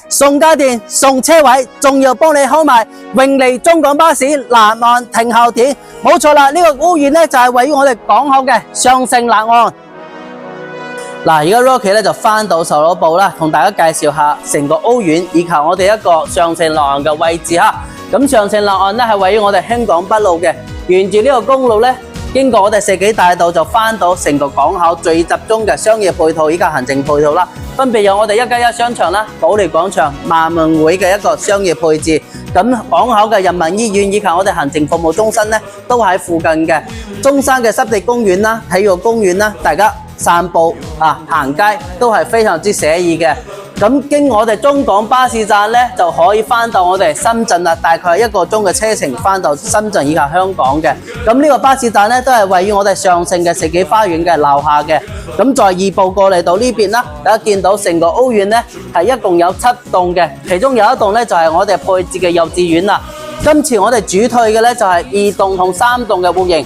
送家電、送車位，仲要幫你開埋永利中港巴士南岸停後點。冇錯啦，呢個屋苑呢就係位於我哋港口嘅上城南岸。嗱，而家 Rocky 咧就翻到售樓部啦，同大家介紹下成個屋苑以及我哋一個上城南岸嘅位置哈。咁上城南岸咧係位於我哋香港北路嘅，沿住呢個公路咧，經過我哋石岐大道就翻到成個港口最集中嘅商業配套以及行政配套啦。分別有我哋1+1商場啦、保利廣場、萬運會嘅一個商業配置。咁港口嘅人民醫院以及我哋行政服務中心咧都喺附近嘅。中山嘅濕地公園啦、體育公園啦，大家散步行街都係非常之寫意嘅。咁經我哋中港巴士站咧，就可以翻到我哋深圳啦，大概1個鐘嘅車程翻到深圳以及香港嘅。咁呢個巴士站咧都係位於我哋上城嘅石岐花園嘅樓下嘅。咁再移步過嚟到呢邊啦，大家見到成個屋苑咧係一共有7棟嘅，其中有一棟咧就係我哋配置嘅幼稚園啦。今次我哋主推嘅咧就係2棟同3棟嘅戶型。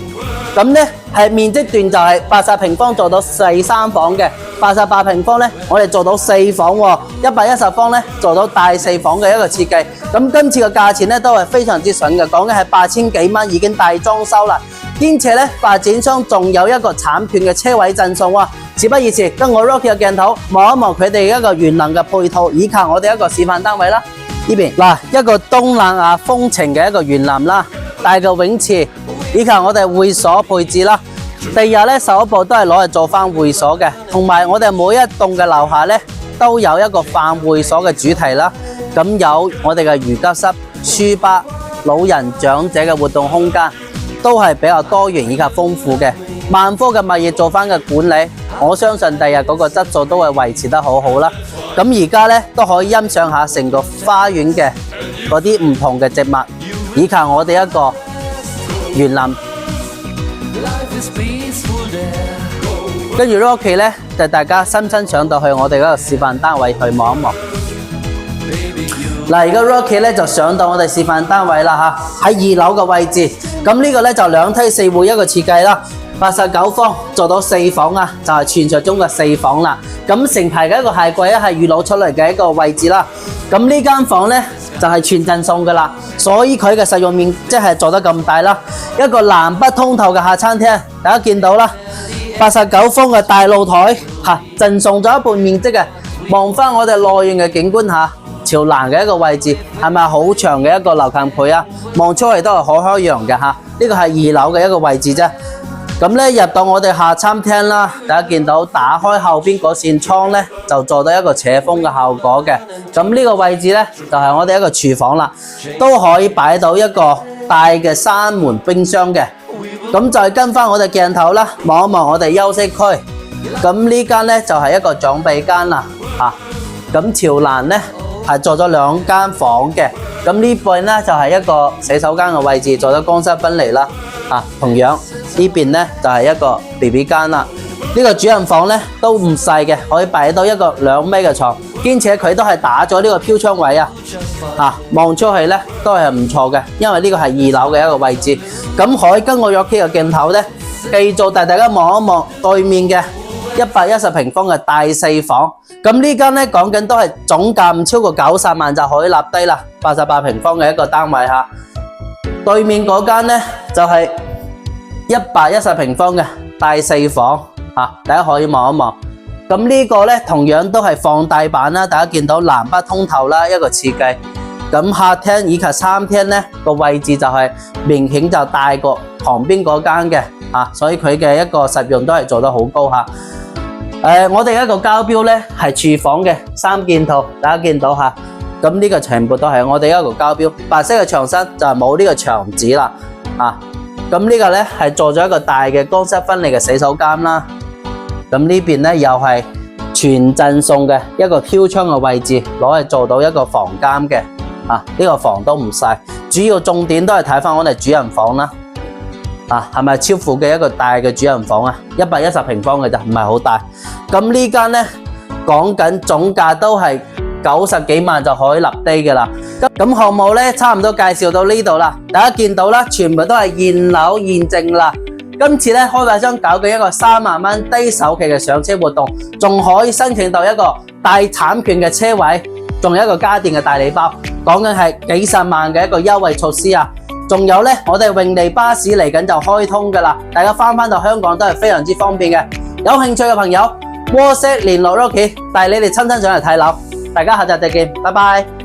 咁咧係面積段就係80平方做到3房嘅，88平方咧我哋做到4房喎，110方咧做到大4房嘅一個設計。咁今次嘅價錢咧都係非常之筍嘅，講緊係8000幾蚊已經大裝修啦。兼且咧發展商仲有一個產權嘅車位贈送喎。事不宜遲，跟我 Rocky 嘅鏡頭望一望佢哋一個園林嘅配套，以及我哋一個示範單位啦。呢邊嗱一個東南亞風情嘅一個園林啦，大嘅泳池。以及我哋會所配置啦，第二日咧售樓部都係攞嚟做翻會所嘅，同埋我哋每一棟嘅樓下咧都有一個泛會所嘅主題啦。咁有我哋嘅瑜伽室、書吧、老人長者嘅活動空間，都係比較多元以及豐富嘅。萬科嘅物業做翻嘅管理，我相信第日嗰個質素都會維持得好好啦。咁而家咧都可以欣賞下成個花園嘅嗰啲唔同嘅植物，以及我哋一個園林，跟住 Rocky 咧就大家親身上到去我哋嗰個示範單位去望一望。嗱，而家 Rocky 咧就上到我哋示範單位啦嚇，喺2樓嘅位置。咁呢個咧就2梯4戶一個設計啦，89方做到4房啊，就係傳說中嘅4房啦。咁成排嘅一個鞋櫃咧係預露出嚟嘅一個位置啦。咁呢間房咧就係全贈送噶啦，所以佢嘅實用面積係做得咁大啦。一個南北通透嘅客餐廳，大家見到啦，89方嘅大露台嚇，贈送咗一半面積嘅，望翻我哋內院嘅景觀嚇，朝南嘅一個位置，係咪好長嘅一個樓近倍啊？望出去都係可開揚嘅嚇，呢個係2樓嘅一個位置啫。咁咧入到我哋下餐廳啦，大家見到打開後邊嗰扇窗咧，就做到一個斜風嘅效果嘅。咁呢個位置咧就係我哋一個廚房啦，都可以擺到一個大嘅3門冰箱嘅。咁再跟翻我哋鏡頭啦，望一望我哋休息區。咁呢間咧就係一個長輩間啦，咁朝南咧係做咗2間房嘅。咁呢邊咧就係一個洗手間嘅位置，做咗乾濕分離啦。同樣呢邊咧就係一個 BB 間啦。呢個主人房咧都唔細嘅，可以擺到一個2米嘅床，兼且佢都係打咗呢個飄窗位啊。望出去咧都係唔錯嘅，因為呢個係2樓嘅一個位置。咁可以跟我 Rocky 嘅鏡頭咧，繼續帶大家望一望對面嘅110平方嘅大4房。咁呢間咧講緊都係總價唔超過90萬就可以立低啦，88平方嘅一個單位嚇。對面嗰間咧就係110平方嘅大4房大家可以望一望。咁呢個咧同樣都係放大版啦，大家見到南北通透啦一個設計。咁客廳以及餐廳咧個位置就係明顯就大過旁邊嗰間嘅所以佢嘅一個實用都係做得好高嚇。我哋一個交標咧係廚房嘅3件套，大家見到嚇。咁呢個全部都係我哋一個交標，白色嘅牆身就係冇呢個牆紙啦。咁呢個咧係做咗一個大嘅乾濕分離嘅洗手間啦。咁呢邊咧又係全贈送嘅一個飄窗嘅位置，攞嚟做到一個房間嘅。呢個房都唔細，主要重點都係睇翻我哋主人房啦。係咪超闊嘅一個大嘅主人房啊？110平方嘅咋，唔係好大。咁呢間咧講緊總價都係90幾萬就可以立低嘅啦。咁項目咧差唔多介紹到呢度啦，大家見到啦，全部都係現樓現證啦。今次咧開發商搞緊一個3萬蚊低首期嘅上車活動，仲可以申請到一個大產權嘅車位，仲有一個家電嘅大禮包，講緊係幾十萬嘅一個優惠措施啊！仲有呢，我哋永利巴士嚟緊就開通㗎啦，大家返到香港都係非常之方便嘅。有興趣嘅朋友 WhatsApp 聯絡 Rocky，帶你哋親身上嚟睇樓。大家下集再見，拜拜。